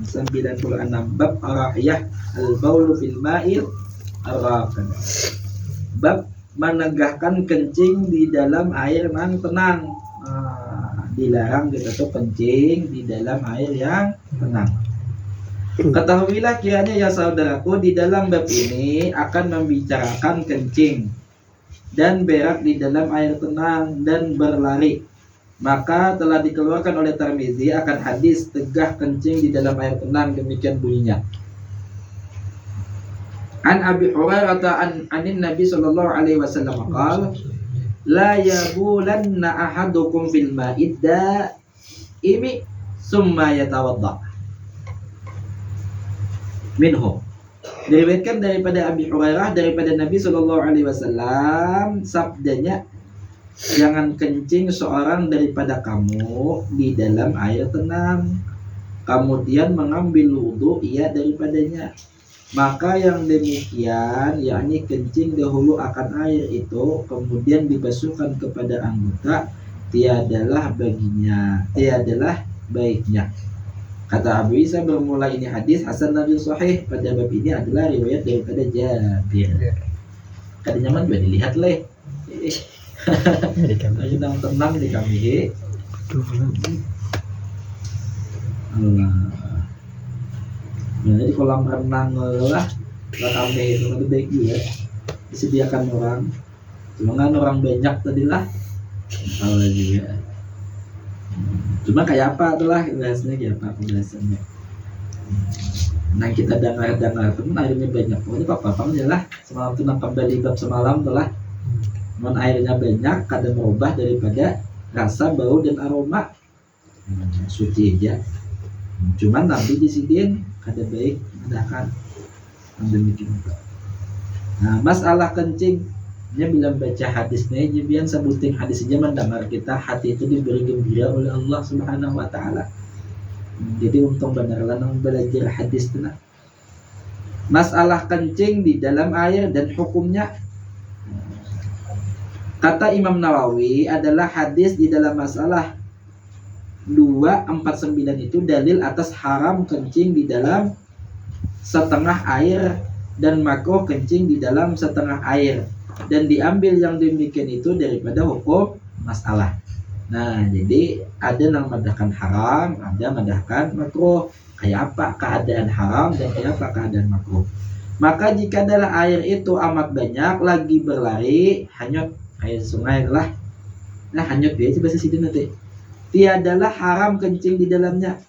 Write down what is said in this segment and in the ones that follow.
96 bab ara'iyah al-baulu fil ma'il ar-raqad. Bab menegakkan kencing di dalam air yang tenang. Dilarang kita tuh kencing di dalam air yang tenang. Ketahuilah kiranya ya saudaraku, di dalam bab ini akan membicarakan kencing dan berak di dalam air tenang dan berlari. Maka telah dikeluarkan oleh Tirmizi akan hadis tegah kencing di dalam air tenang, demikian bunyinya. An Abi Hurairah anin Nabi sallallahu alaihi wasallam qala la yabulanna ahadukum fil ma'id da'imi summa yatawadda minhu. Diriwayatkan daripada Abi Hurairah daripada Nabi sallallahu alaihi wasallam, sabdanya, jangan kencing seorang daripada kamu di dalam air tenang, kemudian mengambil wudu ia daripadanya. Maka yang demikian, yakni kencing dahulu akan air itu, kemudian dibasuhkan kepada anggota, tiadalah baiknya. Kata Abu Isa, bermula ini hadis hasan nabi sahih pada bab ini adalah riwayat daripada Jabir. Kada nyaman juga dilihat leh. Lagi tenang di kami. Allah. Jadi kolam renang lah kami itu lebih baik juga disediakan orang. Cuma kan orang banyak tadilah. Allah juga. Cuma kayak apa itulah bahasanya, kayak apa pembahasannya. Nah kita dengar temen airnya banyak. Oh ini apa aja lah. Semalam tuh nampak bali bab semalam tuh lah. Mon airnya banyak, kadang merubah daripada rasa, bau dan aroma. Suci aja. Cuman Nabi disidin kada baik adakan demikian. Nah masalah kencing, dia bilang baca hadisnya, dia bilang sebutin hadis aja mendengar kita hati itu diberi gembira oleh Allah Subhanahu Wa Taala. Jadi untung benar lah nang belajar hadis itu. Masalah kencing di dalam air dan hukumnya, kata Imam Nawawi, adalah hadis di dalam masalah 249 itu dalil atas haram kencing di dalam setengah air dan makruh kencing di dalam setengah air, dan diambil yang demikian itu daripada hukum masalah. Nah jadi ada yang madahkan haram, ada madahkan makruh. Kayak apa keadaan haram dan kayak apa keadaan makruh. Maka jika adalah air itu amat banyak lagi berlari, hanyut kayak sungai lah. Nah hanyut dia coba sisi nanti. Tiadalah haram kencing di dalamnya,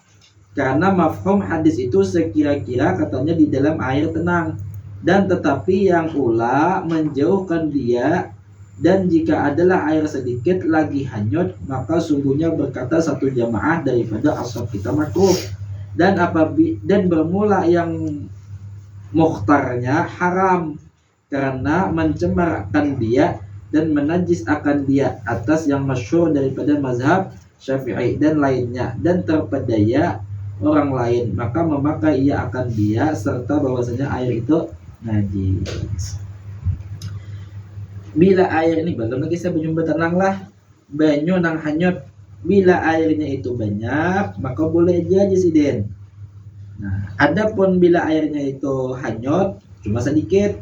karena mafhum hadis itu sekira-kira katanya di dalam air tenang, dan tetapi yang pula menjauhkan dia, dan jika adalah air sedikit lagi hanyut, maka sungguhnya berkata satu jamaah daripada ashab kita makruh, dan bermula yang mukhtarnya haram karena mencemarkan dia dan menajis akan dia, atas yang masyhur daripada mazhab Syafi'i dan lainnya, dan terpedaya orang lain, maka memakai ia akan dia, serta bahwasanya air itu najis. Bila air ini belum lagi saya berjumpa tenang lah banyu nang hanyut, bila airnya itu banyak maka boleh aja den. Nah, adapun bila airnya itu hanyut cuma sedikit,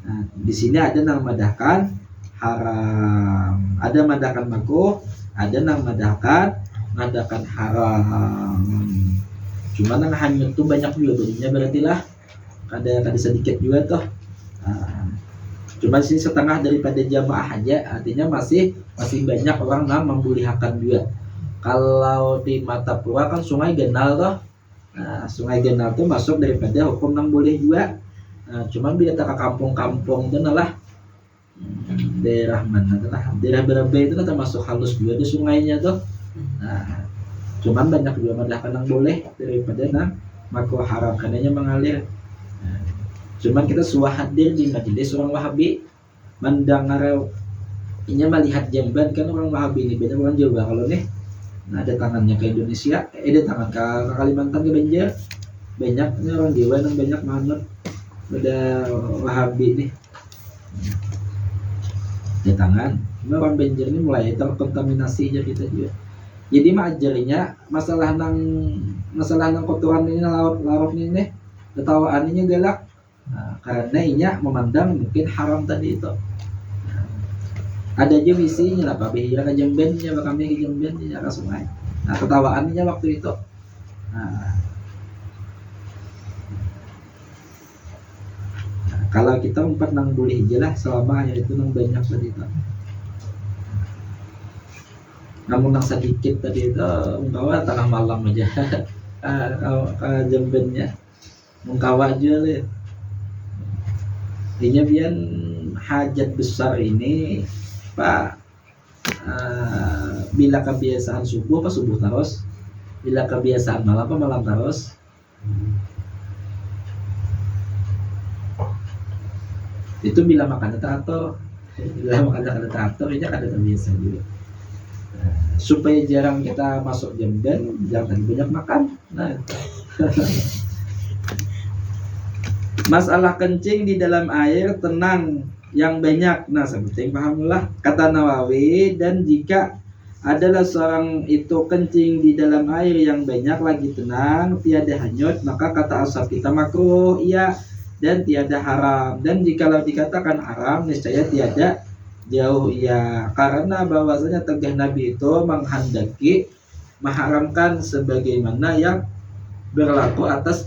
nah di sini ada nang madahkan haram, ada madahkan makruh, ada nang madahkan haram. Cuma nang hanyut tuh banyak juga bunyinya, berarti lah kada sedikit juga toh. Nah, cuma sini setengah daripada jamaah aja, artinya masih banyak orang nang membulihakan juga. Kalau di mata pura kan sungai Genal toh. Nah, sungai Genal tuh masuk daripada hukum nang boleh juga. Nah, cuman bila tak ke kampung-kampung itu lah daerah mana tuh lah, daerah berapa itu kan termasuk halus juga di sungainya tuh. Nah, cuman banyak juga madahkan nang boleh daripada nang makruh haram karenanya mengalir. Nah, cuman kita suah hadir di majelis orang Wahabi mendengar ini melihat jamban kan orang Wahabi ini banyak orang Jawa kalau nih. Nah, ada tangannya ke Indonesia, ada tangan ke Kalimantan ke Banjar, banyak ini orang Jawa yang banyak manut pada Wahabi nih. Ada tangan, ini orang Banjar ini mulai terkontaminasi aja kita juga. Jadi majerinya masalah nang kotoran ini larut ini nih ketawaan ini galak. Nah, karena inya memandang mungkin haram tadi itu. Ada aja visinya lah Pak Bihira ke Jembennya, Pak kami ke Jembennya ke sungai. Nah ketawaannya waktu itu. Nah, kalau kita umpat nang boleh aja lah selama air itu nang banyak tadi itu. Namun nang sedikit tadi itu mengkawa tengah malam aja. Kalau ke Jembennya mengkawa aja lah. Ini biar hajat besar ini Pak, bila kebiasaan subuh apa subuh terus, bila kebiasaan malam apa malam terus. Itu bila makan teratur, bila makan teratur ini ada terbiasa juga. Supaya jarang kita masuk Jemben, jangan banyak makan. Nah, masalah kencing di dalam air tenang yang banyak. Nah, seperti pahamlah kata Nawawi, dan jika adalah seorang itu kencing di dalam air yang banyak lagi tenang, tiada hanyut, maka kata ashab kita makruh, iya, dan tiada haram. Dan jikalau dikatakan haram, niscaya tiada jauh, iya, karena bahwasanya tegah Nabi itu menghendaki mengharamkan sebagaimana yang berlaku atas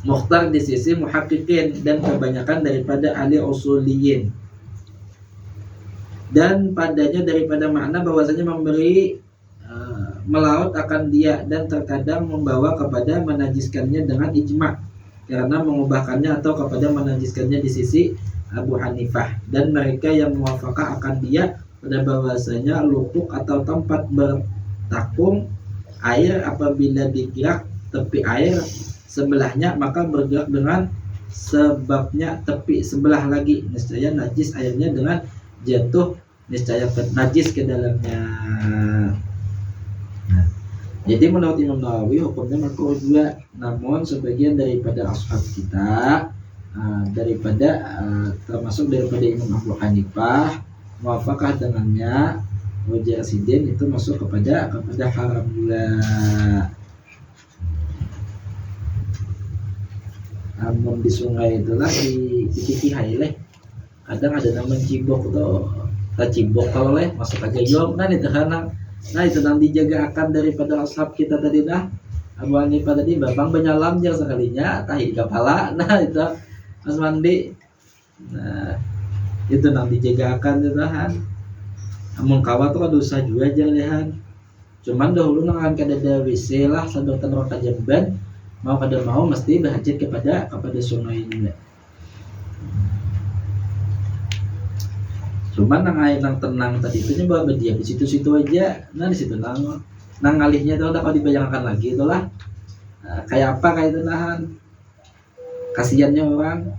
mukhtar di sisi muhakkikin dan kebanyakan daripada ahli usuliyin, dan padanya daripada makna bahwasanya memberi melaut akan dia dan terkadang membawa kepada menajiskannya dengan ijma, karena mengubahkannya atau kepada menajiskannya di sisi Abu Hanifah, dan mereka yang muwafaqah akan dia pada bahwasanya lupuk atau tempat bertakung air apabila digerak tepi air sebelahnya maka bergerak dengan sebabnya tepi sebelah lagi, niscaya najis airnya dengan jatuh, niscaya najis ke dalamnya. Nah, jadi menurut Imam Nawawi hukumnya makruh juga, namun sebagian daripada ashab kita daripada termasuk daripada Imam Abu Hanifah muwafaqah dengannya wajar sidin itu masuk kepada haram juga. Namun di sungai itulah di Cihai leh kadang ada nama cibok tuh, cibok kalau leh masuk aja yom kan itu hanang. Nah itu nanti dijaga akan daripada ashab kita tadi dah Abu Hanifah tadi babang benyalam jang sekalinya tahi kepala. Nah itu Mas mandi, nah itu nanti dijaga akan itu kan. Namun kawat tuh dosa juga jalehan. Cuman dahulu nang akan kada WC lah sadotan rota Jemben, mau kada mau mesti berhajat kepada sungai juga. Cuman nang air nang tenang tadi itu nyoba berdiam di situ-situ aja. Nah di situ nang ngalihnya itu udah kalau dibayangkan lagi itulah kayak apa kayak itu nahan. Kasiannya orang.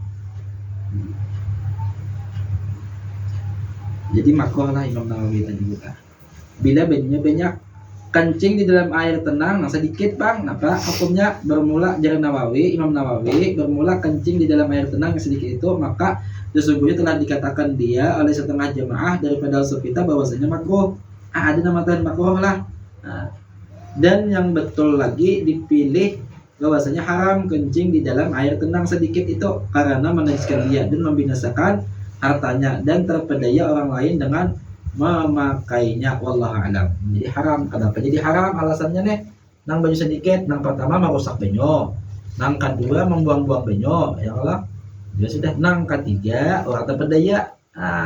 Jadi makruh lah Imam Nawawi tadi juga. Bila banyak kencing di dalam air tenang, nah sedikit bang, apa hukumnya bermula dari Imam Nawawi bermula kencing di dalam air tenang sedikit itu, maka sesungguhnya telah dikatakan dia oleh setengah jemaah daripada usul kita bahwasanya makruh. Ada nama Tuhan makruh lah. Nah, dan yang betul lagi dipilih bahwasanya haram kencing di dalam air tenang sedikit itu karena menajiskan dia dan membinasakan hartanya dan terpedaya orang lain dengan memakainya, wallahu alam. Jadi haram. Kenapa jadi haram? Alasannya nih, nang banyu sedikit, nang pertama merusak banyu, nang kedua membuang-buang banyu, ya Allah. Ya sudah, nang ketiga orang terpedaya.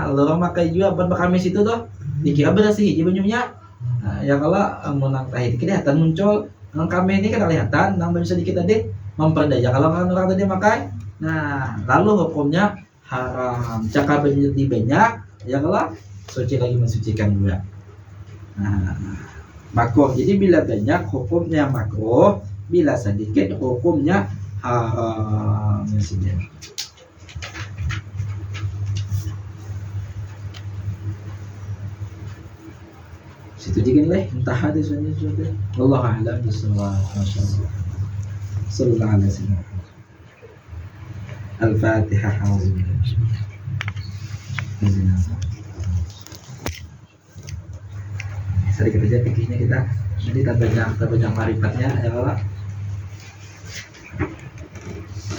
Orang makai juga buat bakamis itu tuh, dikira bersih di banyunya. Ya kalau menang tahit kelihatan muncul, nang kami ini kan kelihatan, nang banyu sedikit tadi memperdaya. Kalau orang tadi makai, nah lalu hukumnya haram. Cakap banyu banyak, ya kalau suci lagi mensucikan juga. Nah, makruh. Jadi bila banyak hukumnya makruh, bila sedikit hukumnya haram. Situ juga lah, entah hadis ini juga. Allah a'lam bishawab. Masyaallah. Sallallahu alaihi wasallam. Al-Fatihah. sedikit aja fikihnya kita nanti tabajang marifatnya ya Bapak.